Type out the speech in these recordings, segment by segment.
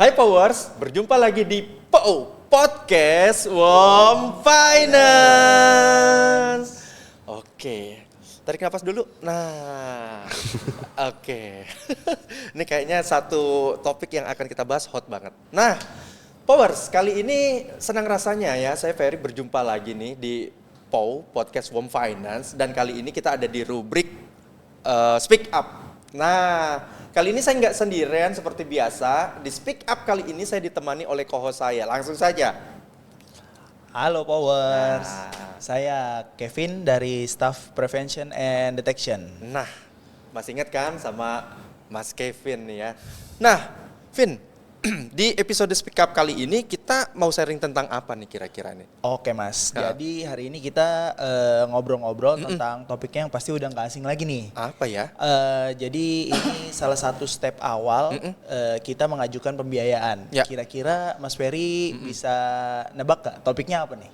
Hai Powers, berjumpa lagi di Podcast Warm Finance. Oke, tarik nafas dulu. Nah, oke. Ini kayaknya satu topik yang akan kita bahas hot banget. Nah, Powers, kali ini senang rasanya ya, saya Ferry berjumpa lagi nih di Podcast Warm Finance. Dan kali ini kita ada di rubrik Speak Up. Nah, kali ini saya nggak sendirian seperti biasa. Di Speak Up kali ini saya ditemani oleh co-host saya. Langsung saja. Halo Powers, saya Kevin dari Staff Prevention and Detection. Nah, masih ingat kan sama Mas Kevin nih ya. Nah, Vin, di episode Speak Up kali ini kita mau sharing tentang apa nih kira-kira nih? Oke Mas, jadi hari ini kita ngobrol-ngobrol tentang topiknya yang pasti udah nggak asing lagi nih. Apa ya? Jadi ini salah satu step awal kita mengajukan pembiayaan. Ya. Kira-kira Mas Ferry bisa nebak gak topiknya apa nih?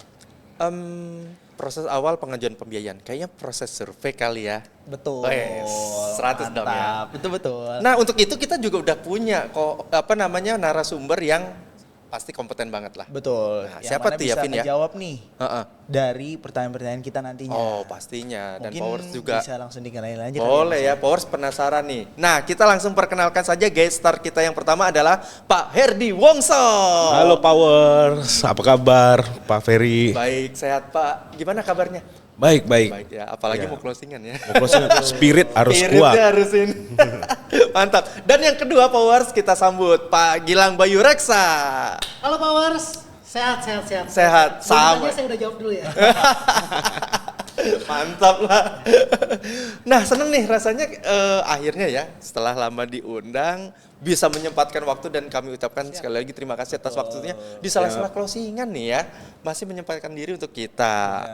Proses awal pengajuan pembiayaan, kayaknya proses survei kali ya. Betul. 100 dong ya. Betul. Nah, untuk itu kita juga udah punya narasumber yang pasti kompeten banget lah. Betul. Nah, Yang siapa mana tuh ya, bisa Vin ya? menjawab nih Heeh. dari pertanyaan-pertanyaan kita nantinya. Oh, pastinya. Dan Mungkin Powers juga. bisa langsung dikenalin aja. Boleh ya, Powers penasaran nih. Nah, kita langsung perkenalkan saja guest star kita yang pertama adalah Pak Herdi Wongso. Halo Powers, apa kabar Pak Ferry? Baik, sehat Pak. Gimana kabarnya? Baik. Baik ya, apalagi Ya. mau closingan ya. Mau closing, spirit harus Spiritnya kuat. harus ini. Mantap. Dan yang kedua Powers kita sambut Pak Gilang Bayu Reksa. Halo Powers, sehat. Sehat, sama. Sama. Saya udah jawab dulu ya. Mantap lah. Nah, seneng nih rasanya akhirnya ya setelah lama diundang bisa menyempatkan waktu dan kami ucapkan sekali lagi terima kasih atas waktunya di sela-sela closingan nih ya. Masih menyempatkan diri untuk kita.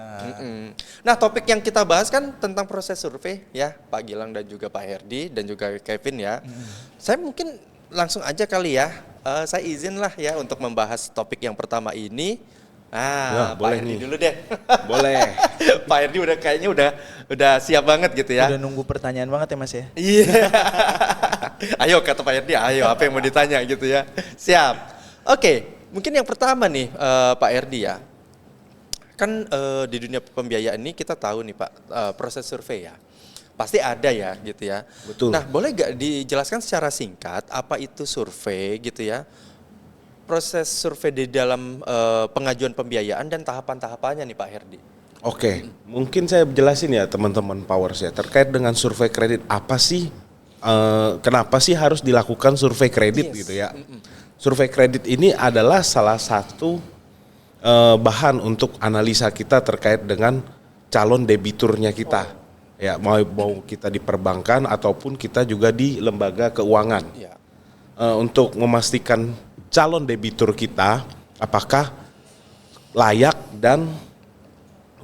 Nah, topik yang kita bahas kan tentang proses survei ya, Pak Gilang dan juga Pak Herdi dan juga Kevin ya. Saya mungkin langsung aja kali ya. Saya izin lah ya untuk membahas topik yang pertama ini. Ya, Pak boleh Herdi nih. dulu deh. Boleh. Pak Herdi kayaknya udah siap banget gitu ya. Udah nunggu pertanyaan banget ya Mas ya. Iya. Ayo kata Pak Herdi, ayo apa yang mau ditanya gitu ya. Siap. Oke, mungkin yang pertama nih Pak Herdi ya. Kan di dunia pembiayaan ini kita tahu nih Pak, proses survei ya. Pasti ada ya gitu ya. Betul. Nah, boleh gak dijelaskan secara singkat apa itu survei gitu ya? Proses survei di dalam pengajuan pembiayaan dan tahapan-tahapannya nih Pak Herdi. Oke, mungkin saya jelasin ya teman-teman Powers ya terkait dengan survei kredit apa sih? Kenapa sih harus dilakukan survei kredit gitu ya? Survei kredit ini adalah salah satu bahan untuk analisa kita terkait dengan calon debiturnya kita. Ya, mau kita di perbankan ataupun kita juga di lembaga keuangan. Iya. Untuk memastikan calon debitur kita apakah layak dan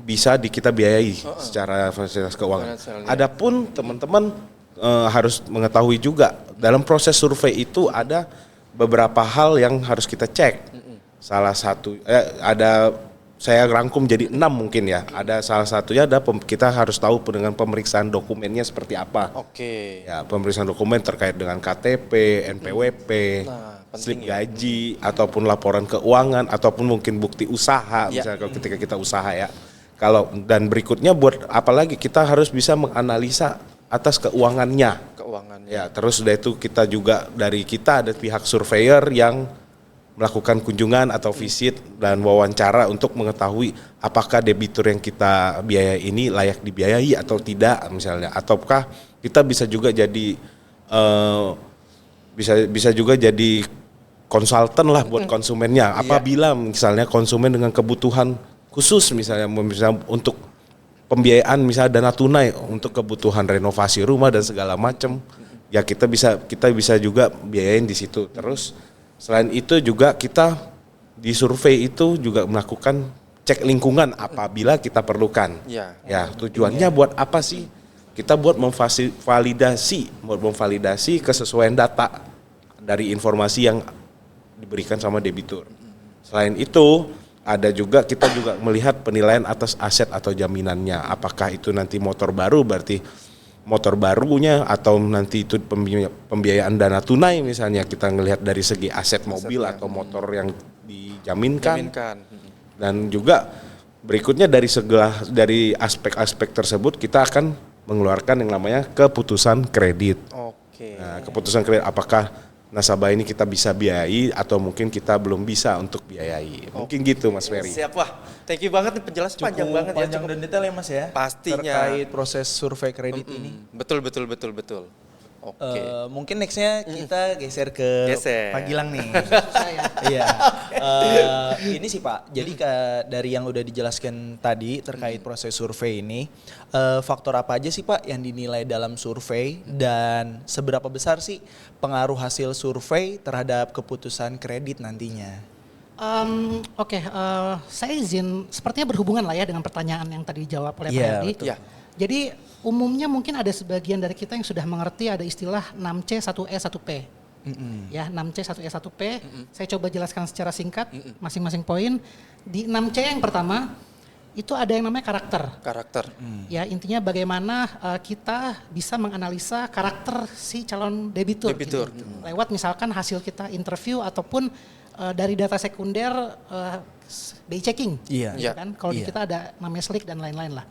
bisa kita biayai secara fasilitas keuangan. Adapun teman-teman harus mengetahui juga dalam proses survei itu ada beberapa hal yang harus kita cek. Salah satu saya rangkum jadi 6 mungkin ya. Ada salah satunya kita harus tahu dengan pemeriksaan dokumennya seperti apa. Oke. Ya, pemeriksaan dokumen terkait dengan KTP, NPWP, slip ya. gaji, ataupun laporan keuangan, ataupun mungkin bukti usaha, Ya. misalnya kalau ketika kita usaha ya. Dan berikutnya buat apalagi kita harus bisa menganalisa atas keuangannya. Keuangannya. Ya, terus sudah itu kita juga dari kita ada pihak surveyor yang melakukan kunjungan atau visit dan wawancara untuk mengetahui apakah debitur yang kita biayai ini layak dibiayai atau tidak misalnya, ataukah kita bisa juga jadi bisa juga jadi konsultan lah buat konsumennya apabila misalnya konsumen dengan kebutuhan khusus misalnya untuk pembiayaan misalnya dana tunai untuk kebutuhan renovasi rumah dan segala macam ya kita bisa juga biayain di situ. Terus selain itu juga kita di survei itu juga melakukan cek lingkungan apabila kita perlukan. Ya. Ya, tujuannya buat apa sih? Kita buat memvalidasi kesesuaian data dari informasi yang diberikan sama debitur. Selain itu, kita juga melihat penilaian atas aset atau jaminannya. Apakah itu nanti motor baru berarti motor barunya atau nanti itu pembiayaan dana tunai misalnya kita ngelihat dari segi aset mobil atau motor yang dijaminkan. Dan juga berikutnya dari aspek-aspek tersebut kita akan mengeluarkan yang namanya keputusan kredit. Nah, keputusan kredit apakah nasabah ini kita bisa biayai atau mungkin kita belum bisa untuk biayai. Mungkin gitu Mas Ferry. Siap, wah. Thank you banget nih, penjelasan panjang banget ya. Panjang dan detail ya Mas ya. Pastinya. Terkait proses survei kredit ini. Betul. Oke. Mungkin nextnya kita geser ke Pak Gilang nih. Iya. Ini sih Pak. Jadi dari yang udah dijelaskan tadi terkait proses survei ini, faktor apa aja sih Pak yang dinilai dalam survei dan seberapa besar sih pengaruh hasil survei terhadap keputusan kredit nantinya? Oke, saya izin sepertinya berhubungan lah ya dengan pertanyaan yang tadi dijawab oleh Pak Iya, Herdi. betul. Jadi umumnya mungkin ada sebagian dari kita yang sudah mengerti ada istilah 6C, 1E, 1P. Ya, 6C, 1E, 1P. Saya coba jelaskan secara singkat masing-masing poin. Di 6C yang pertama itu ada yang namanya karakter. Ya, intinya bagaimana kita bisa menganalisa karakter si calon debitur. Gitu. Lewat misalkan hasil kita interview ataupun dari data sekunder BI checking, gitu kan? Kalau di kita ada namanya SLIC dan lain-lain lah.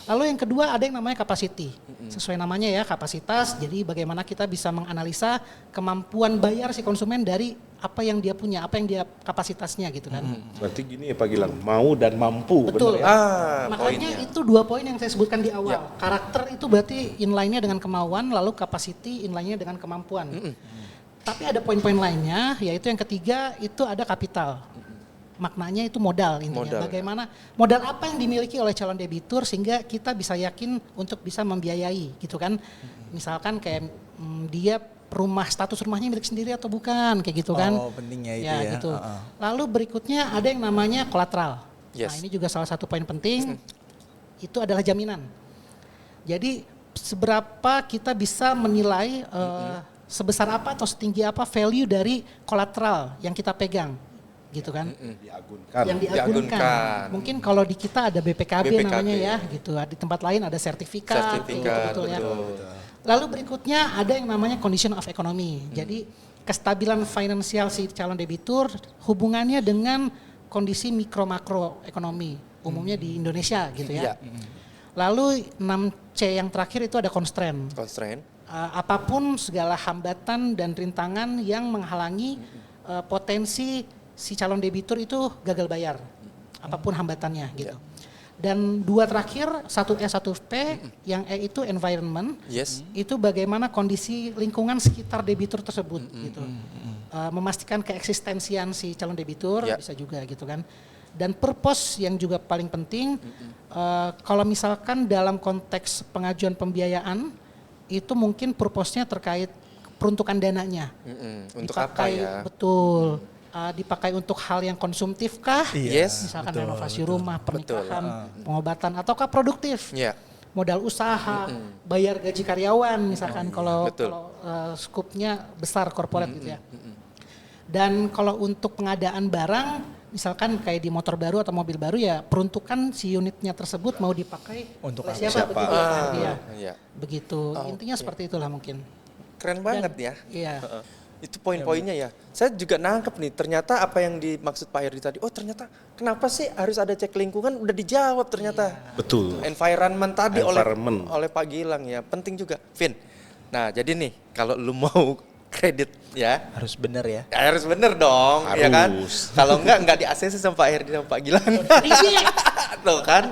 Lalu yang kedua ada yang namanya capacity, sesuai namanya ya kapasitas. Jadi bagaimana kita bisa menganalisa kemampuan bayar si konsumen dari apa yang dia punya, apa yang dia kapasitasnya gitu kan. Berarti gini ya Pak Gilang, mau dan mampu. Betul. Bener ya? Makanya itu 2 poin yang saya sebutkan di awal. Karakter itu berarti inline-nya dengan kemauan, lalu capacity inline-nya dengan kemampuan. Tapi ada poin-poin lainnya, yaitu yang ketiga itu ada kapital. Maknanya itu modal intinya. Bagaimana modal apa yang dimiliki oleh calon debitur sehingga kita bisa yakin untuk bisa membiayai gitu kan. Misalkan kayak dia status rumahnya milik sendiri atau bukan kayak gitu kan. Oh, pentingnya itu ya. Gitu. Lalu berikutnya ada yang namanya kolateral. Nah, ini juga salah satu poin penting. Itu adalah jaminan. Jadi seberapa kita bisa menilai sebesar apa atau setinggi apa value dari kolateral yang kita pegang gitu kan. Yang diagunkan. Mungkin kalau di kita ada BPKB namanya ya gitu. Di tempat lain ada sertifikat gitu, betul. Ya. Lalu berikutnya ada yang namanya condition of economy. Jadi kestabilan finansial si calon debitur hubungannya dengan kondisi mikro makro ekonomi umumnya di Indonesia gitu ya. Lalu 6C yang terakhir itu ada constraint. Apapun segala hambatan dan rintangan yang menghalangi potensi si calon debitur itu gagal bayar, apapun hambatannya gitu. Dan 2 terakhir, 1E, 1P, yang E itu environment, itu bagaimana kondisi lingkungan sekitar debitur tersebut gitu. Memastikan keeksistensian si calon debitur bisa juga gitu kan. Dan purpose yang juga paling penting, kalau misalkan dalam konteks pengajuan pembiayaan, itu mungkin purpose-nya terkait peruntukan dananya. Untuk apa ya? Betul. Dipakai untuk hal yang konsumtif kah? Misalkan renovasi rumah, pernikahan, pengobatan, ataukah produktif? Modal usaha, bayar gaji karyawan misalkan kalau skupnya besar korporat gitu ya. Dan kalau untuk pengadaan barang, misalkan kayak di motor baru atau mobil baru ya peruntukan si unitnya tersebut mau dipakai untuk siapa? Begitu. Begitu. Intinya seperti itulah mungkin. Keren banget ya. Iya. Itu poin-poinnya ya. Saya juga nangkep nih, ternyata apa yang dimaksud Pak Herdi tadi, oh ternyata kenapa sih harus ada cek lingkungan, udah dijawab ternyata. Betul. Environment tadi oleh Pak Gilang ya, penting juga. Vin, nah jadi nih kalau lu mau kredit ya. Harus bener ya. Harus bener dong, ya kan. Kalau enggak di ACC sama Pak Herdi sama Pak Gilang. Tuh kan.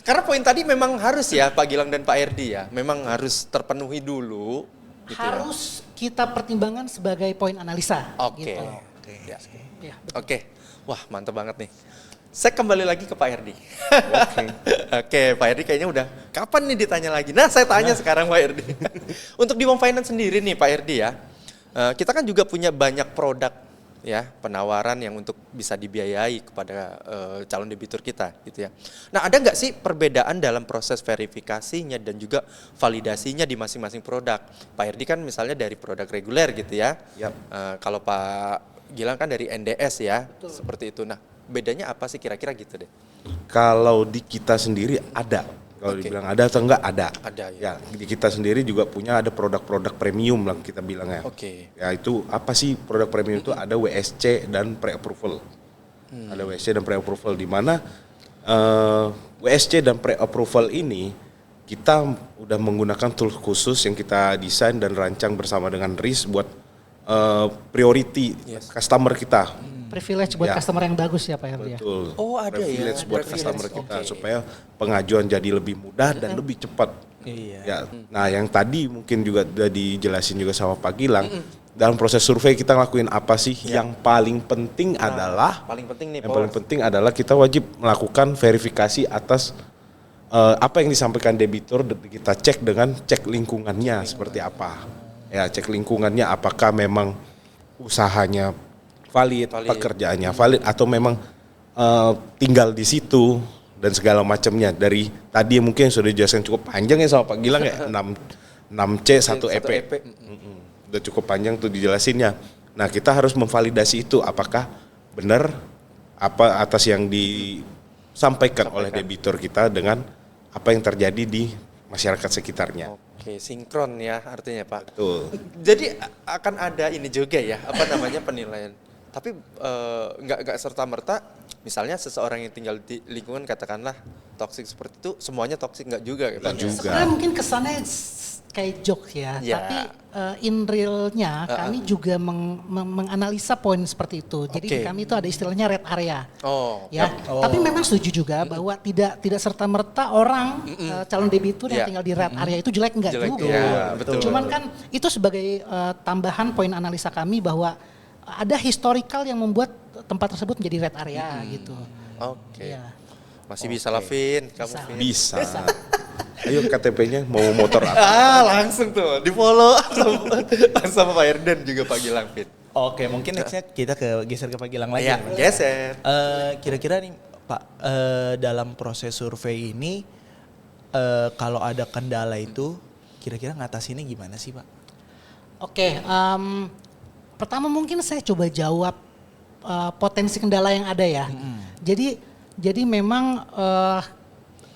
Karena poin tadi memang harus ya Pak Gilang dan Pak Herdi ya, memang harus terpenuhi dulu. Gitu harus kita pertimbangkan sebagai poin analisa. Oke. Gitu. Oke. Wah mantap banget nih. Saya kembali lagi ke Pak Herdi. Oke, Pak Herdi kayaknya udah kapan nih ditanya lagi. Nah saya tanya sekarang Pak Herdi. Untuk di Home Finance sendiri nih Pak Herdi ya. Kita kan juga punya banyak produk ya, penawaran yang untuk bisa dibiayai kepada calon debitur kita gitu ya. Nah ada nggak sih perbedaan dalam proses verifikasinya dan juga validasinya di masing-masing produk? Pak Herdi kan misalnya dari produk reguler gitu ya. Kalau Pak Gilang kan dari NDS ya. Betul. Seperti itu. Nah bedanya apa sih kira-kira gitu deh? Kalau di kita sendiri ada Kalau dibilang ada atau enggak ada. Ada ya. Di kita sendiri juga punya ada produk-produk premium lah kita bilangnya. Ya itu apa sih produk premium itu? Ada WSC dan pre-approval. Ada WSC dan pre-approval di mana WSC dan pre-approval ini kita udah menggunakan tools khusus yang kita desain dan rancang bersama dengan RIS buat priority customer kita. Privilege buat customer yang bagus ya Pak Herdi. Betul. Oh ada privilege buat customer kita supaya pengajuan jadi lebih mudah dan lebih cepat. Ya. Nah yang tadi mungkin juga udah dijelasin juga sama Pak Gilang. Dalam proses survei kita ngelakuin apa sih? Yang paling penting adalah paling penting adalah kita wajib melakukan verifikasi atas apa yang disampaikan debitur. Kita cek dengan cek lingkungannya seperti apa. Ya cek lingkungannya apakah memang usahanya valid, pekerjaannya valid atau memang tinggal di situ dan segala macamnya. Dari tadi mungkin sudah dijelaskan cukup panjang ya sama Pak Gilang ya 6C 1 EP. Udah cukup panjang tuh dijelasinnya. Nah kita harus memvalidasi itu apakah benar apa atas yang disampaikan oleh debitur kita dengan apa yang terjadi di masyarakat sekitarnya. Oke, sinkron ya artinya Pak. Betul. Jadi akan ada ini juga ya, apa namanya penilaian. Tapi nggak serta-merta, misalnya seseorang yang tinggal di lingkungan katakanlah toksik seperti itu, semuanya toksik nggak juga. Nggak juga. Sebenarnya mungkin kesannya kayak joke ya, tapi in realnya kami juga menganalisa poin seperti itu. Jadi di kami itu ada istilahnya red area. Tapi memang setuju juga bahwa tidak serta merta orang calon debitur yang tinggal di red area itu jelek enggak juga. Ya, betul. Cuman kan itu sebagai tambahan poin analisa kami bahwa ada historical yang membuat tempat tersebut menjadi red area gitu. Masih bisa lah Vin, kamu Vin. Bisa. Ayo KTP-nya mau motor apa? Langsung tuh di follow sama Pak Herden juga Pak Gilang Vin. Oke, mungkin nextnya kita geser ke Pak Gilang lagi. Ya, geser. Kira-kira nih Pak, dalam proses survei ini kalau ada kendala itu, kira-kira ngatasinnya gimana sih Pak? Oke, pertama mungkin saya coba jawab potensi kendala yang ada ya. Jadi memang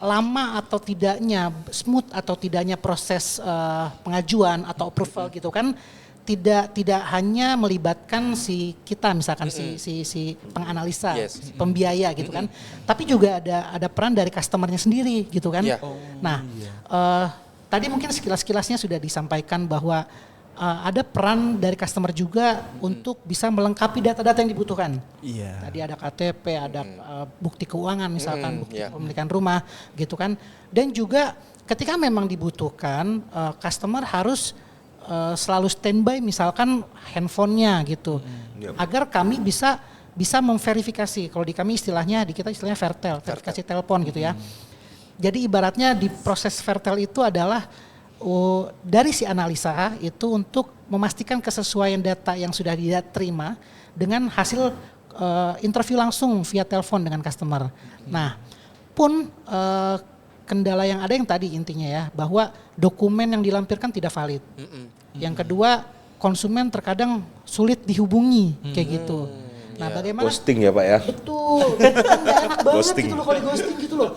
lama atau tidaknya, smooth atau tidaknya proses pengajuan atau approval gitu kan tidak hanya melibatkan si kita misalkan si penganalisa, pembiaya gitu kan, tapi juga ada peran dari customernya sendiri gitu kan. Tadi mungkin sekilas-kilasnya sudah disampaikan bahwa ada peran dari customer juga untuk bisa melengkapi data-data yang dibutuhkan. Tadi ada KTP, ada bukti keuangan misalkan, bukti pemilikan rumah gitu kan. Dan juga ketika memang dibutuhkan, customer harus selalu standby misalkan handphonenya gitu. Agar kami bisa memverifikasi. Kalau di kami istilahnya, di kita istilahnya vertel, verifikasi telepon gitu ya. Jadi ibaratnya di proses vertel itu adalah dari si analisa itu untuk memastikan kesesuaian data yang sudah diterima dengan hasil interview langsung via telepon dengan customer. Nah, pun kendala yang ada yang tadi intinya ya, bahwa dokumen yang dilampirkan tidak valid. Yang kedua, konsumen terkadang sulit dihubungi kayak gitu. Nah, bagaimana? Ghosting ya Pak ya? Betul, kan gak enak banget gitu loh kalau di ghosting gitu loh.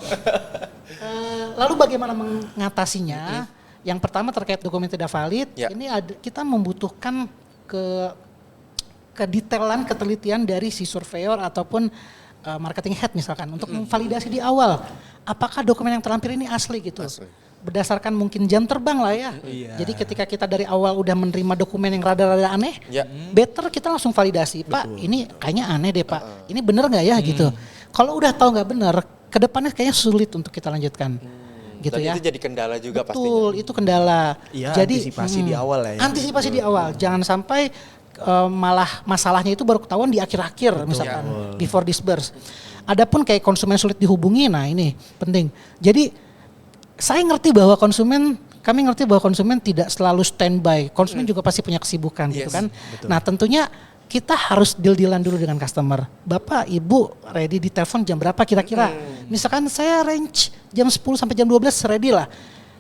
Lalu bagaimana mengatasinya? Yang pertama terkait dokumen tidak valid, ini kita membutuhkan kedetailan, ketelitian dari si surveyor ataupun marketing head misalkan untuk memvalidasi di awal apakah dokumen yang terlampir ini asli gitu. Berdasarkan mungkin jam terbang lah ya. Jadi ketika kita dari awal udah menerima dokumen yang rada-rada aneh, better kita langsung validasi. Pak, ini kayaknya aneh deh Pak. Ini bener nggak ya gitu. Kalau udah tahu nggak bener, kedepannya kayaknya sulit untuk kita lanjutkan. Gitu. Dan ya. itu jadi kendala juga pastinya. Betul, itu kendala. Jadi antisipasi di awal ya. Antisipasi di awal, jangan sampai malah masalahnya itu baru ketahuan di akhir-akhir misalkan before disburse. Adapun kayak konsumen sulit dihubungi, nah ini penting. Jadi kami ngerti bahwa konsumen tidak selalu standby. Konsumen juga pasti punya kesibukan gitu kan. Betul. Nah tentunya kita harus deal-dealan dulu dengan customer. Bapak, Ibu ready di telepon jam berapa kira-kira? Misalkan saya range jam 10 sampai jam 12 ready lah.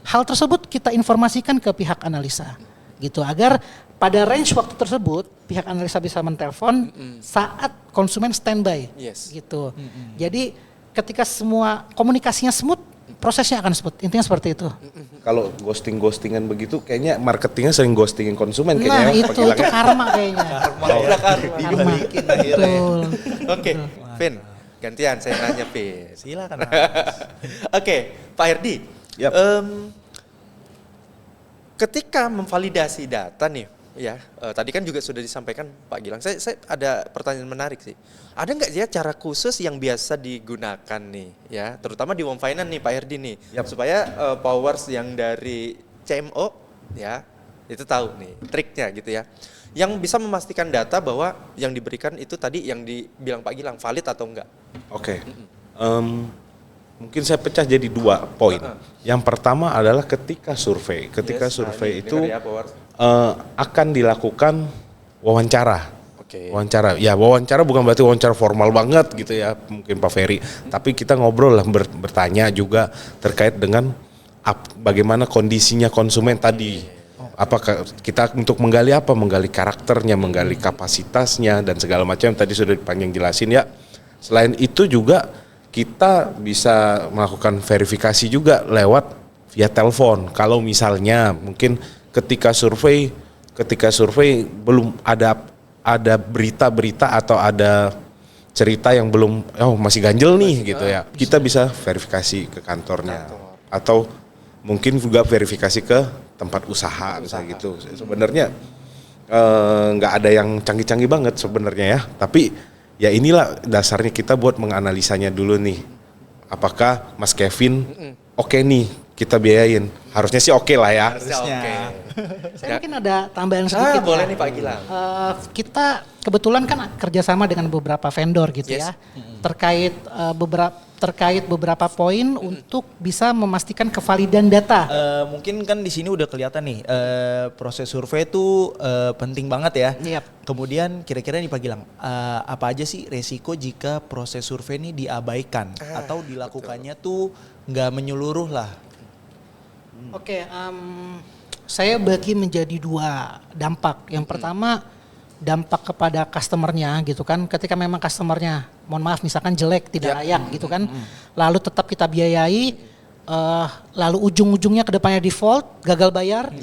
Hal tersebut kita informasikan ke pihak analisa. Gitu agar pada range waktu tersebut pihak analisa bisa menelpon saat konsumen standby. Gitu. Jadi ketika semua komunikasinya smooth, prosesnya akan intinya seperti itu. Kalau ghostingan begitu kayaknya marketingnya sering ghostingin konsumen Nah kayaknya. itu karma kayaknya. Karma. Betul. Oke, Vin, gantian saya nanya Vin. Silakan. Oke, Pak Herdi. Yap. Ketika memvalidasi data nih, ya tadi kan juga sudah disampaikan Pak Gilang. Saya ada pertanyaan menarik sih. Ada nggak ya cara khusus yang biasa digunakan nih, ya, terutama di Home Finance nih Pak Herdi nih, supaya powers yang dari CMO, ya, itu tahu nih triknya gitu ya, yang bisa memastikan data bahwa yang diberikan itu tadi yang dibilang Pak Gilang valid atau enggak? Oke. Mungkin saya pecah jadi 2 poin. Yang pertama adalah ketika survei. Ketika survei itu akan dilakukan wawancara. Wawancara. Ya wawancara bukan berarti wawancara formal banget gitu ya, mungkin Pak Ferry. Tapi kita ngobrol lah, bertanya juga terkait dengan bagaimana kondisinya konsumen tadi. Apakah kita untuk menggali apa? Menggali karakternya, menggali kapasitasnya dan segala macam tadi sudah dipanjang jelasin ya. Selain itu juga kita bisa melakukan verifikasi juga lewat via telepon. Kalau misalnya mungkin ketika survei belum ada berita-berita atau ada cerita yang belum masih ganjel nih gitu ya. Kita bisa verifikasi ke kantornya atau mungkin juga verifikasi ke tempat usaha misalnya gitu. Sebenarnya nggak ada yang canggih-canggih banget sebenarnya ya. Tapi ya inilah dasarnya kita buat menganalisanya dulu nih. Apakah Mas Kevin oke nih kita biayain? Harusnya sih oke lah ya. Harusnya oke. Saya mungkin ada tambahan sedikit. Boleh nih Pak Gilang. Kita kebetulan kan kerjasama dengan beberapa vendor gitu ya. Terkait beberapa poin untuk bisa memastikan kevalidan data. Mungkin kan di sini udah kelihatan nih proses survei itu penting banget ya. Yep. Kemudian kira-kira nih Pak Gilang, apa aja sih resiko jika proses survei ini diabaikan atau dilakukannya tuh nggak menyeluruh lah? Oke, saya bagi menjadi 2 dampak. Yang pertama dampak kepada customernya gitu kan, ketika memang customernya mohon maaf misalkan jelek, tidak layak gitu kan, lalu tetap kita biayai, lalu ujung-ujungnya ke depannya default, gagal bayar,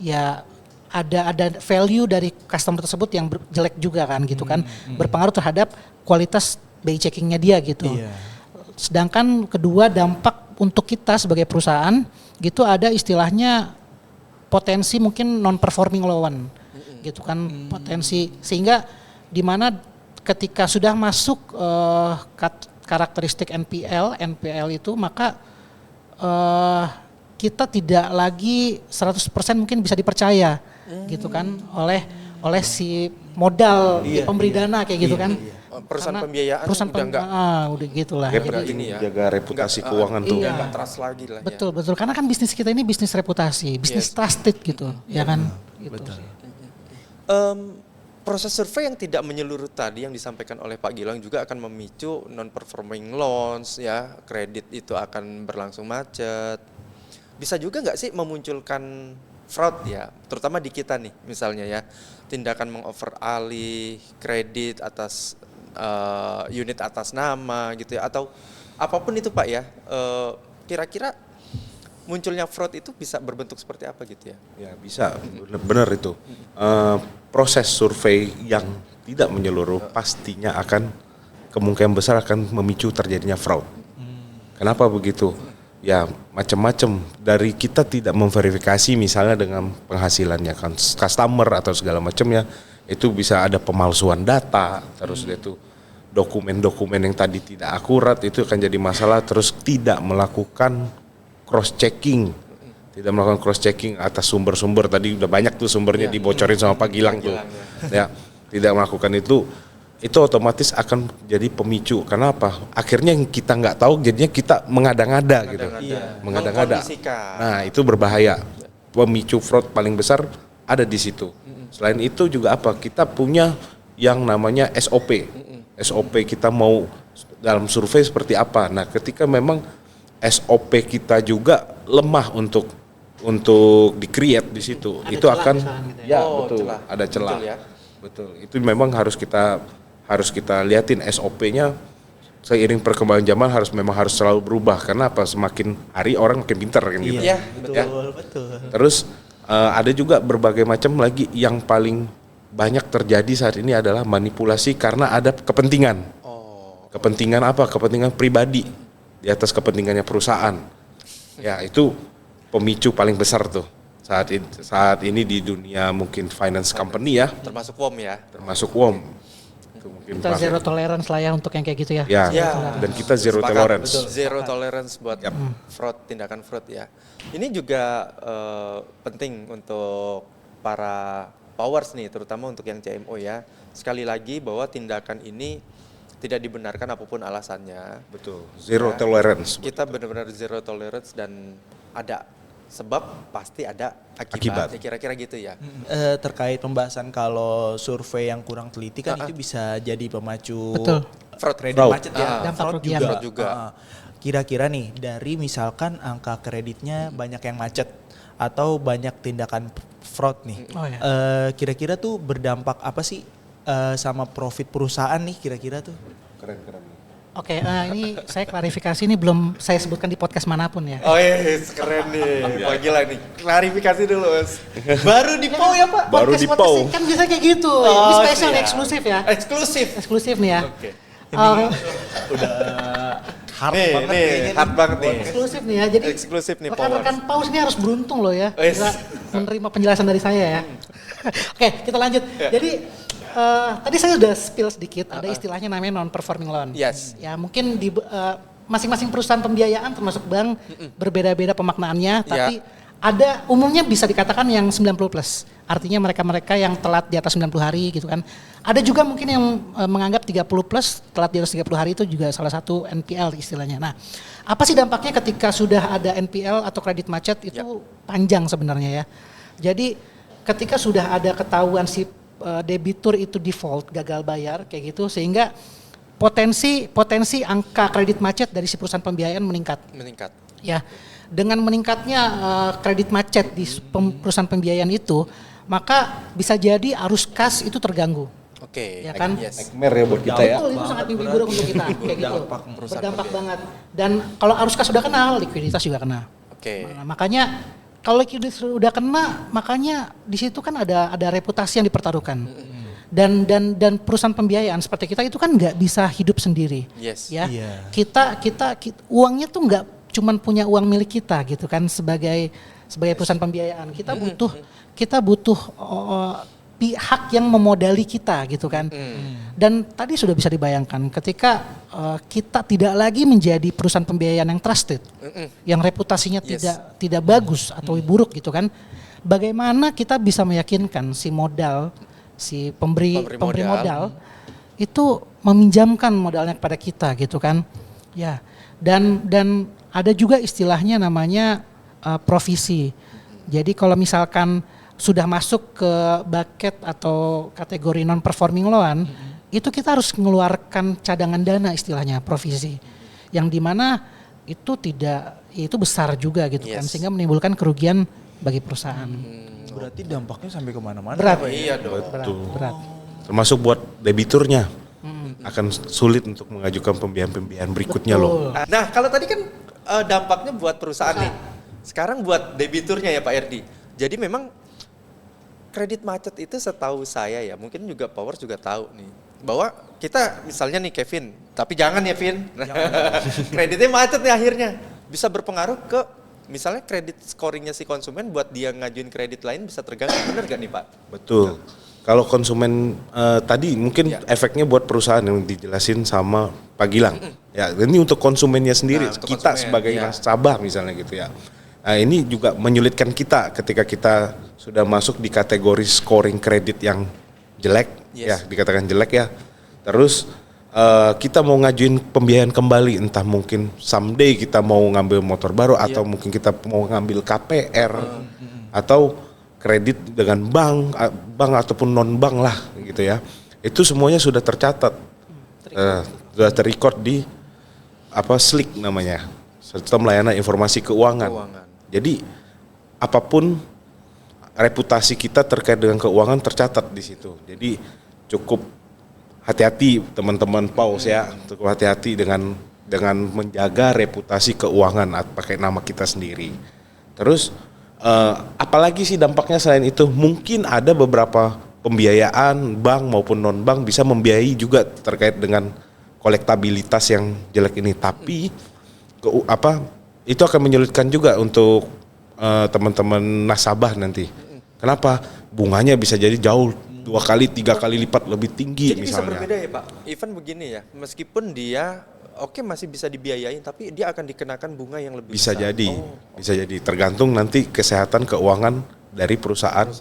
ya ada value dari customer tersebut yang jelek juga kan gitu kan, berpengaruh terhadap kualitas BI checkingnya dia gitu. Sedangkan kedua dampak untuk kita sebagai perusahaan gitu ada istilahnya potensi mungkin non performing loan gitu kan, potensi sehingga di mana ketika sudah masuk karakteristik NPL itu maka kita tidak lagi 100% mungkin bisa dipercaya gitu kan oleh si modal pemberi dana kayak gitu kan. Perusahaan pembiayaan udah gitulah. Jaga reputasi keuangan tuh. Nggak trust lagi lah. Betul. Karena kan bisnis kita ini bisnis reputasi, bisnis trusted gitu, ya kan. Gitu. Betul. Proses survei yang tidak menyeluruh tadi yang disampaikan oleh Pak Gilang juga akan memicu non-performing loans, ya, kredit itu akan berlangsung macet. Bisa juga nggak sih memunculkan fraud ya, terutama di kita nih misalnya ya, tindakan mengover alih kredit atas unit atas nama gitu ya, atau apapun itu Pak ya, kira-kira munculnya fraud itu bisa berbentuk seperti apa gitu ya? Ya bisa, benar itu. Proses survei yang tidak menyeluruh pastinya akan kemungkinan besar akan memicu terjadinya fraud. Kenapa begitu? Ya macam-macam, dari kita tidak memverifikasi misalnya dengan penghasilannya kan customer atau segala macamnya, itu bisa ada pemalsuan data, terus itu dokumen-dokumen yang tadi tidak akurat itu akan jadi masalah, terus tidak melakukan cross checking atas sumber-sumber, tadi udah banyak tuh sumbernya dibocorin sama Pak Gilang tuh. Ya, tidak melakukan itu otomatis akan jadi pemicu. Kenapa? Akhirnya yang kita nggak tahu jadinya kita mengada-ngada gitu. Mengada-ngada. Nah, itu berbahaya. Pemicu fraud paling besar ada di situ. Selain itu juga apa? Kita punya yang namanya SOP. SOP kita mau dalam survei seperti apa. Nah, ketika memang SOP kita juga lemah untuk di-create di situ, ada itu akan gitu ya. Betul, celah. Ada celah. Betul, ya? Betul. Itu memang harus kita liatin SOP-nya seiring perkembangan zaman memang harus selalu berubah, karena apa, semakin hari orang makin pintar kan gitu. Iya, betul. Terus ada juga berbagai macam lagi, yang paling banyak terjadi saat ini adalah manipulasi karena ada kepentingan. Kepentingan apa? Kepentingan pribadi di atas kepentingannya perusahaan. Ya, itu pemicu paling besar tuh saat ini di dunia mungkin finance company ya. Termasuk WOM ya. Termasuk WOM. Kita zero tolerance lah ya untuk yang kayak gitu ya. Dan kita zero tolerance. Zero tolerance buat tindakan fraud ya. Ini juga penting untuk para powers nih, terutama untuk yang CMO ya. Sekali lagi bahwa tindakan ini tidak dibenarkan apapun alasannya. Betul. Zero tolerance. Kita benar-benar zero tolerance, dan ada sebab pasti ada akibat. Kira-kira gitu ya. Terkait pembahasan kalau survei yang kurang teliti kan itu bisa jadi pemacu kredit macet ya. Dan fraud juga. Kira-kira nih dari misalkan angka kreditnya banyak yang macet atau banyak tindakan fraud nih. Kira-kira tuh berdampak apa sih sama profit perusahaan nih kira-kira tuh? Keren. Oke, ini saya klarifikasi, ini belum saya sebutkan di podcast manapun ya. Oh iya, keren nih. Wah gila nih, klarifikasi dulu Mas. Baru di POW ya Pak? Baru di POW. Kan bisa kayak gitu, ini spesial eksklusif ya. Eksklusif nih ya. Oke. Udah hard nih, banget nih, hard banget nih. Eksklusif nih ya, jadi eksklusif nih rekan-rekan paus ini harus beruntung loh ya, bisa menerima penjelasan dari saya ya. Oke, kita lanjut. Jadi tadi saya sudah spill sedikit, ada istilahnya namanya non-performing loan. Yes. Ya mungkin di masing-masing perusahaan pembiayaan termasuk bank berbeda-beda pemaknaannya, tapi ada umumnya bisa dikatakan yang 90 plus. Artinya mereka-mereka yang telat di atas 90 hari gitu kan. Ada juga mungkin yang menganggap 30 plus, telat di atas 30 hari itu juga salah satu NPL istilahnya. Nah, apa sih dampaknya ketika sudah ada NPL atau kredit macet itu panjang sebenarnya ya. Jadi ketika sudah ada ketahuan si debitur itu default, gagal bayar kayak gitu, sehingga potensi angka kredit macet dari si perusahaan pembiayaan meningkat. Ya, dengan meningkatnya kredit macet di perusahaan pembiayaan itu, maka bisa jadi arus kas itu terganggu. Oke. Ya kan? Nightmare ya buat kita ya. Betul, itu sangat mimpi buruk untuk kita kayak gitu. Berdampak banget. Dan kalau arus kas sudah kena, likuiditas juga kena. Oke. Nah, makanya kalau likuiditas sudah kena, makanya di situ kan ada reputasi yang dipertaruhkan. Dan perusahaan pembiayaan seperti kita itu kan nggak bisa hidup sendiri. Yes. Ya. Kita uangnya tuh nggak cuman punya uang milik kita gitu kan, sebagai perusahaan pembiayaan. Kita butuh pihak yang memodali kita gitu kan. Dan tadi sudah bisa dibayangkan ketika kita tidak lagi menjadi perusahaan pembiayaan yang trusted, yang reputasinya tidak bagus atau buruk gitu kan. Bagaimana kita bisa meyakinkan si pemberi modal itu meminjamkan modalnya kepada kita gitu kan. Ya. Dan ada juga istilahnya namanya provisi. Jadi kalau misalkan sudah masuk ke bucket atau kategori non performing loan, itu kita harus mengeluarkan cadangan dana istilahnya, provisi. Yang dimana itu besar juga gitu kan, sehingga menimbulkan kerugian bagi perusahaan. Berarti dampaknya sampai kemana-mana. Berat. Iya dong. Berat. Termasuk buat debiturnya. Akan sulit untuk mengajukan pembiayaan berikutnya loh. Nah, kalau tadi kan dampaknya buat perusahaan nih. Sekarang buat debiturnya ya Pak Erdi. Jadi memang kredit macet itu setahu saya ya, mungkin juga Powers juga tahu nih, bahwa kita misalnya nih Kevin, tapi jangan ya Vin, kreditnya macet nih akhirnya, bisa berpengaruh ke misalnya kredit scoringnya si konsumen buat dia ngajuin kredit lain bisa terganggu, bener gak nih Pak? Betul. Kalau konsumen tadi mungkin efeknya buat perusahaan yang dijelasin sama Pak Gilang. Ya, ini untuk konsumennya sendiri, kita sebagai nasabah misalnya gitu ya. Nah, ini juga menyulitkan kita ketika kita sudah masuk di kategori scoring kredit yang jelek, ya dikatakan jelek ya. Terus kita mau ngajuin pembiayaan kembali, entah mungkin someday kita mau ngambil motor baru atau mungkin kita mau ngambil KPR atau kredit dengan bank ataupun non bank lah gitu ya. Itu semuanya sudah tercatat, sudah terrecord di SLIC namanya, Sistem Layanan Informasi Keuangan. Jadi apapun reputasi kita terkait dengan keuangan tercatat di situ. Jadi cukup hati-hati teman-teman paus ya, untuk hati-hati dengan menjaga reputasi keuangan pakai nama kita sendiri. Terus apalagi sih dampaknya selain itu? Mungkin ada beberapa pembiayaan bank maupun non bank bisa membiayai juga terkait dengan kolektabilitas yang jelek ini. Tapi itu akan menyulitkan juga untuk teman-teman nasabah nanti. Kenapa? Bunganya bisa jadi jauh 2 kali 3 kali lipat lebih tinggi. Jadi misalnya. Bisa berbeda ya Pak. Even begini ya, meskipun dia masih bisa dibiayain, tapi dia akan dikenakan bunga yang lebih bisa besar. Bisa jadi tergantung nanti kesehatan keuangan dari perusahaan.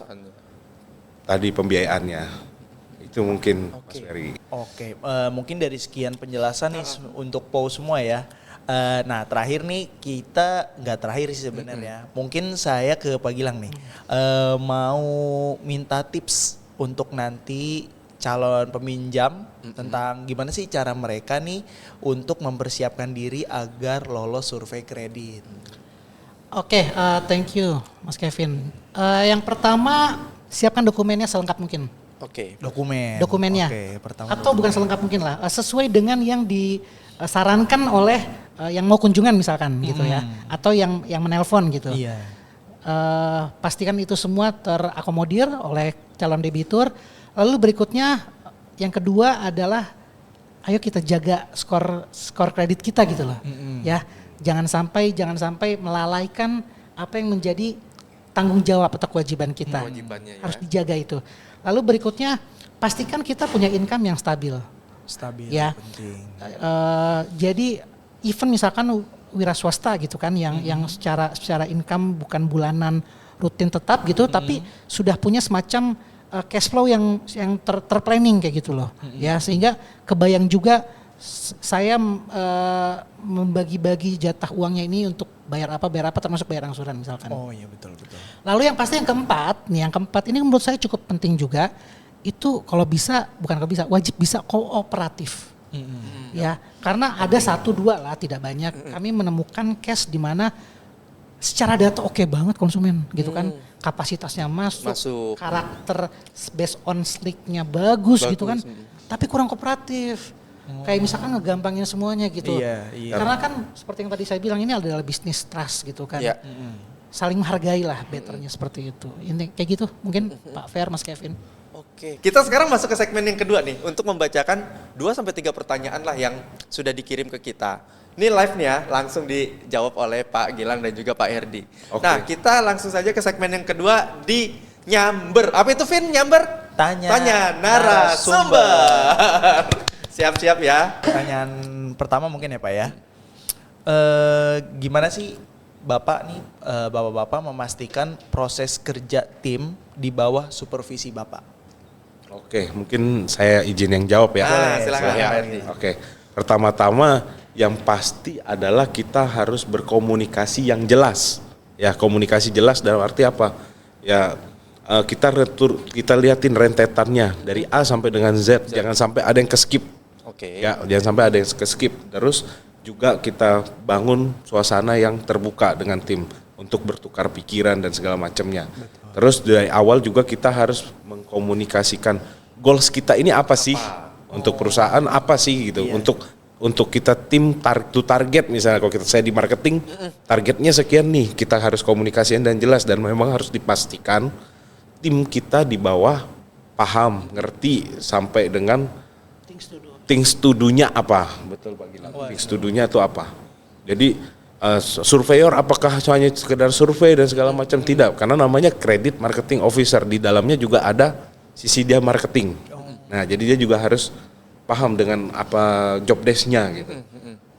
Tadi pembiayaannya itu mungkin Mas Ferry. Mungkin dari sekian penjelasan nih untuk PAU semua ya. Nah terakhir nih kita nggak terakhir sih sebenarnya. Mungkin saya ke Pak Gilang nih mau minta tips untuk nanti calon peminjam tentang gimana sih cara mereka nih untuk mempersiapkan diri agar lolos survei kredit. Thank you Mas Kevin. Yang pertama siapkan dokumennya selengkap mungkin. Dokumennya. Atau bukan selengkap mungkin lah, sesuai dengan yang disarankan oleh yang mau kunjungan misalkan gitu ya, atau yang menelpon gitu. Iya. Pastikan itu semua terakomodir oleh calon debitur. Lalu berikutnya yang kedua adalah ayo kita jaga skor kredit kita gitu loh. Ya, jangan sampai melalaikan apa yang menjadi tanggung jawab atau kewajiban kita. Harus dijaga itu. Lalu berikutnya pastikan kita punya income yang stabil. Ya. Penting. Jadi even misalkan wira swasta gitu kan yang secara income bukan bulanan rutin tetap gitu, tapi sudah punya semacam cash flow yang terplanning kayak gitu loh. Ya, sehingga kebayang juga saya membagi-bagi jatah uangnya ini untuk bayar apa termasuk bayar angsuran misalkan. Oh iya betul. Lalu yang pasti yang keempat ini menurut saya cukup penting juga, itu wajib bisa kooperatif. Ya, karena ada 1-2 lah, tidak banyak. Kami menemukan case di mana secara data oke banget konsumen gitu kan, kapasitasnya masuk, karakter based on slick-nya bagus gitu kan, tapi kurang kooperatif. Kayak misalkan ngegampangin semuanya gitu. Iya. Karena kan seperti yang tadi saya bilang, ini adalah bisnis trust gitu kan. Saling menghargai lah, betternya seperti itu. Ini kayak gitu mungkin Pak Fer, Mas Kevin. Oke, kita sekarang masuk ke segmen yang kedua nih, untuk membacakan 2-3 pertanyaan lah yang sudah dikirim ke kita. Ini live nih ya, langsung dijawab oleh Pak Gilang dan juga Pak Herdi. Nah, kita langsung saja ke segmen yang kedua di Nyamber. Apa itu Vin, Nyamber? Tanya narasumber. Siap-siap ya. Pertanyaan pertama mungkin ya Pak ya. Gimana sih Bapak nih, Bapak-bapak memastikan proses kerja tim di bawah supervisi Bapak? Oke, mungkin saya izin yang jawab ya. Silakan ya. Oke, pertama-tama yang pasti adalah kita harus berkomunikasi yang jelas. Ya, komunikasi jelas dalam arti apa? Ya, kita liatin rentetannya dari A sampai dengan Z. Jangan sampai ada yang keskip. Ya, jangan sampai ada yang keskip. Terus juga kita bangun suasana yang terbuka dengan tim untuk bertukar pikiran dan segala macamnya. Terus dari awal juga kita harus mengkomunikasikan goals kita ini apa sih? Untuk perusahaan apa sih gitu? Untuk kita tim target misalnya kalau saya di marketing targetnya sekian nih, kita harus komunikasikan dan jelas, dan memang harus dipastikan tim kita di bawah paham, ngerti sampai dengan things to do-nya apa. Betul Pak Gilang. Things to do-nya itu apa. Jadi surveyor apakah hanya sekedar survei dan segala macam? Tidak, karena namanya credit marketing officer, di dalamnya juga ada sisi dia marketing. Nah, jadi dia juga harus paham dengan apa job desk-nya gitu.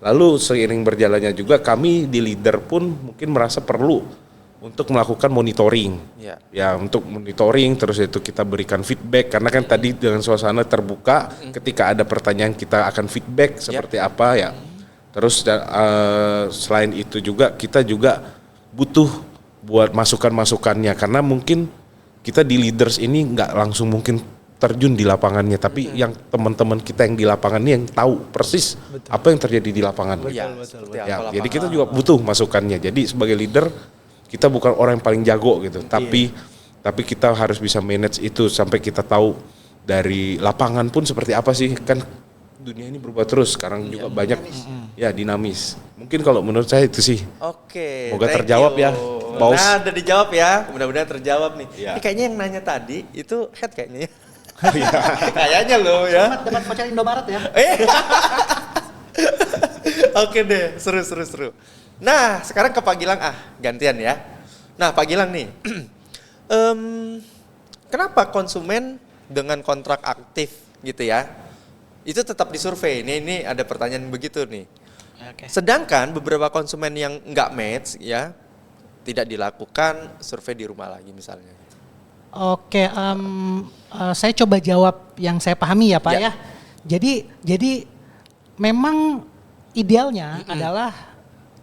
Lalu seiring berjalannya juga kami di leader pun mungkin merasa perlu untuk melakukan monitoring. Ya, untuk monitoring terus itu kita berikan feedback, karena kan tadi dengan suasana terbuka, ketika ada pertanyaan kita akan feedback seperti apa ya. Terus selain itu juga kita juga butuh buat masukan-masukannya, karena mungkin kita di leaders ini nggak langsung mungkin terjun di lapangannya, tapi yang teman-teman kita yang di lapangan ini yang tahu persis apa yang terjadi di lapangan. Jadi kita juga butuh masukannya. Jadi sebagai leader kita bukan orang yang paling jago gitu, tapi kita harus bisa manage itu sampai kita tahu dari lapangan pun seperti apa sih, kan dunia ini berubah terus sekarang juga banyak ya dinamis. Mungkin kalau menurut saya itu sih. Oke. Semoga terjawab ya, Paus. Nah, udah dijawab ya. Mudah-mudahan terjawab nih. Ya. Ini kayaknya yang nanya tadi itu head kayaknya ya. Kayaknya loh ya. Debat voucher Indomaret ya. Oke deh, seru. Nah, sekarang ke Pak Gilang gantian ya. Nah, Pak Gilang nih. Kenapa konsumen dengan kontrak aktif gitu ya? Itu tetap disurvei. Ini ada pertanyaan begitu nih. Oke. Sedangkan beberapa konsumen yang nggak match ya tidak dilakukan survei di rumah lagi misalnya. Oke, saya coba jawab yang saya pahami ya Pak ya. Jadi memang idealnya adalah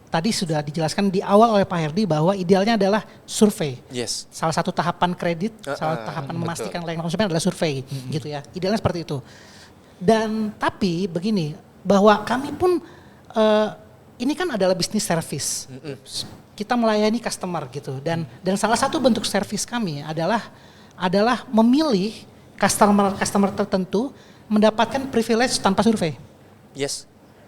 tadi sudah dijelaskan di awal oleh Pak Herdi bahwa idealnya adalah survei. Yes. Salah satu tahapan kredit, salah tahapan memastikan layanan konsumen adalah survei, gitu ya. Idealnya seperti itu. Dan tapi begini, bahwa kami pun ini kan adalah bisnis service. Kita melayani customer gitu. Dan salah satu bentuk service kami adalah memilih customer tertentu mendapatkan privilege tanpa survei. Yes.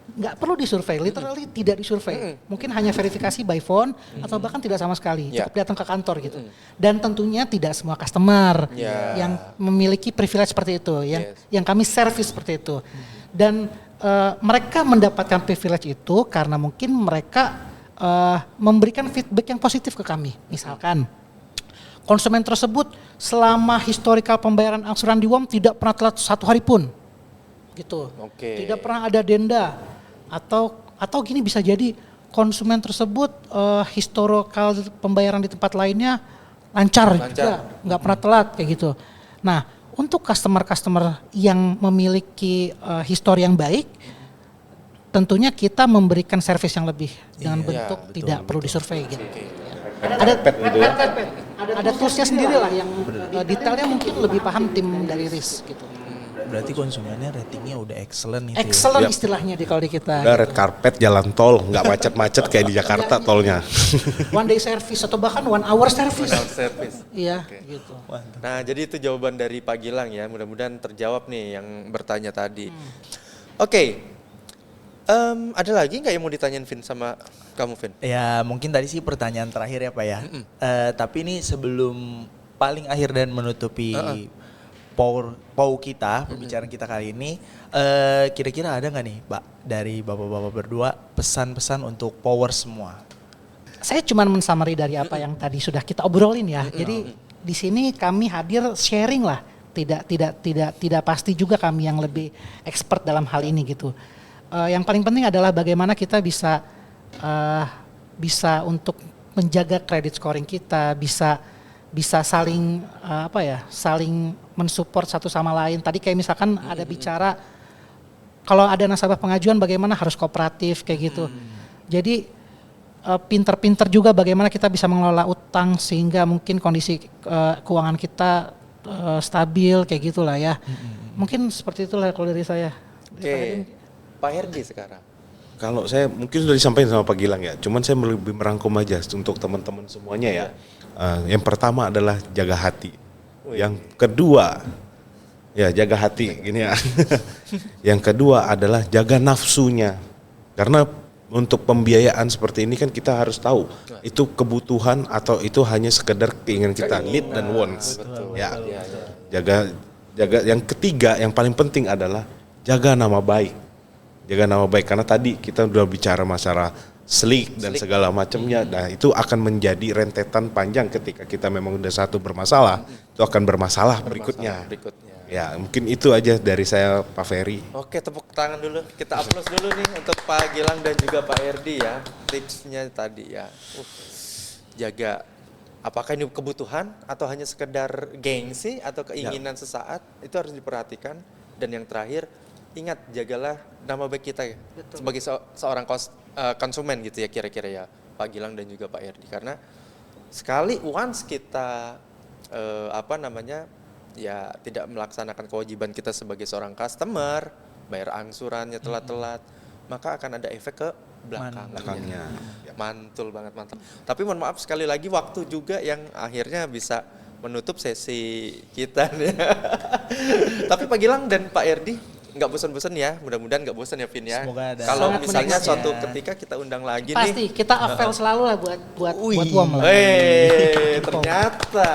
Nggak perlu disurvei, literally tidak disurvei. Mungkin hanya verifikasi by phone atau bahkan tidak sama sekali, cukup datang ke kantor gitu. Dan tentunya tidak semua customer yang memiliki privilege seperti itu, yang kami service seperti itu. Dan mereka mendapatkan privilege itu karena mungkin mereka memberikan feedback yang positif ke kami. Misalkan konsumen tersebut selama historical pembayaran angsuran di WOM tidak pernah telat 1 hari pun. Gitu. Tidak pernah ada denda. Atau gini bisa jadi konsumen tersebut historical pembayaran di tempat lainnya lancar. Juga, nggak pernah telat kayak gitu. Nah, untuk customer yang memiliki histori yang baik, tentunya kita memberikan service yang lebih dengan bentuk tidak perlu disurvei gitu. Ada toolsnya sendiri lah yang detailnya mungkin lebih paham tim dari risk gitu. Berarti konsumennya ratingnya udah excellent itu. Excellent istilahnya kalau di kita. Udah red carpet jalan tol, nggak macet-macet kayak di Jakarta tolnya. One day service atau bahkan 1 hour service. Iya, gitu. Nah, jadi itu jawaban dari Pak Gilang ya. Mudah-mudahan terjawab nih yang bertanya tadi. Oke. Ada lagi nggak yang mau ditanyain Vin sama kamu, Vin? Ya mungkin tadi sih pertanyaan terakhir ya Pak ya. Tapi ini sebelum paling akhir dan menutupi POW kita, pembicaraan kita kali ini, kira-kira ada nggak nih Pak dari bapak-bapak berdua pesan-pesan untuk power semua? Saya cuma mensummary dari apa yang tadi sudah kita obrolin ya. Jadi di sini kami hadir sharing lah. Tidak pasti juga kami yang lebih expert dalam hal ini gitu. Yang paling penting adalah bagaimana kita bisa untuk menjaga credit scoring kita, bisa saling saling mensupport satu sama lain. Tadi kayak misalkan ada bicara kalau ada nasabah pengajuan bagaimana harus kooperatif kayak gitu. Jadi pinter-pinter juga bagaimana kita bisa mengelola utang sehingga mungkin kondisi keuangan kita stabil kayak gitulah ya. Mungkin seperti itulah kalau dari saya. Oke. Pak Herdi sekarang. Kalau saya mungkin sudah disampaikan sama Pak Gilang ya, cuman saya lebih merangkum aja untuk teman-teman semuanya ya. Yang pertama adalah jaga hati. Yang kedua, ya jaga hati gini ya. Yang kedua adalah jaga nafsunya. Karena untuk pembiayaan seperti ini kan kita harus tahu itu kebutuhan atau itu hanya sekedar keinginan kita, need dan wants. Ya. Jaga yang ketiga yang paling penting adalah jaga nama baik. Jaga nama baik karena tadi kita udah bicara masalah slick dan segala macamnya. Nah, itu akan menjadi rentetan panjang ketika kita memang udah satu bermasalah, itu akan bermasalah berikutnya. Ya, mungkin itu aja dari saya Pak Ferry. Oke, tepuk tangan dulu. Kita aplaus dulu nih untuk Pak Gilang dan juga Pak Herdi ya. Tipsnya tadi ya. Jaga apakah ini kebutuhan atau hanya sekedar gengsi atau keinginan sesaat, itu harus diperhatikan. Dan yang terakhir, ingat jagalah nama baik kita ya. Sebagai seorang konsumen gitu ya kira-kira ya Pak Gilang dan juga Pak Herdi, karena sekali once kita ya tidak melaksanakan kewajiban kita sebagai seorang customer, bayar angsurannya telat-telat, maka akan ada efek ke belakangnya. Mantul banget, mantap. Tapi mohon maaf sekali lagi waktu juga yang akhirnya bisa menutup sesi kita nih. Tapi Pak Gilang dan Pak Erdi nggak bosan-bosan ya, mudah-mudahan nggak bosan ya Vin ya. Semoga ada. Kalau Sangat misalnya menikmati suatu ya. ketika kita undang lagi Pasti nih. kita apel selalu lah buat WOM lah. Ternyata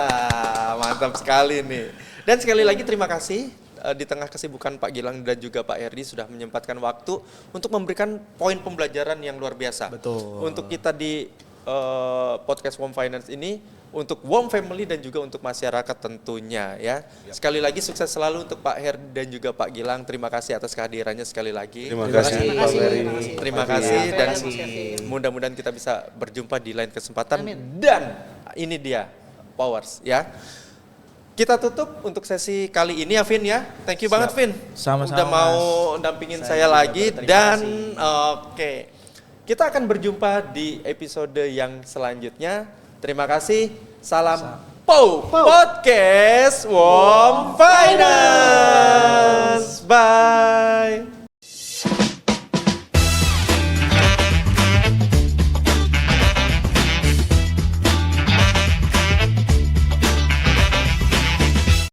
mantap sekali nih. Dan sekali lagi terima kasih di tengah kesibukan Pak Gilang dan juga Pak Erdi sudah menyempatkan waktu untuk memberikan poin pembelajaran yang luar biasa. Betul. Untuk kita di podcast WOM Finance ini, untuk WOM Family dan juga untuk masyarakat tentunya ya. Sekali lagi sukses selalu untuk Pak Her dan juga Pak Gilang. Terima kasih atas kehadirannya sekali lagi. Terima kasih Pak Ferry. Terima kasih dan mudah-mudahan kita bisa berjumpa di lain kesempatan. Dan ini dia Powers ya. Kita tutup untuk sesi kali ini ya Vin ya. Thank you banget Vin. Sama-sama, Udah mau Mas. dampingin Saya saya juga lagi berterima dan kasih. oke. Kita akan berjumpa di episode yang selanjutnya. Terima kasih. Salam Podcast WOM Finance. Bye.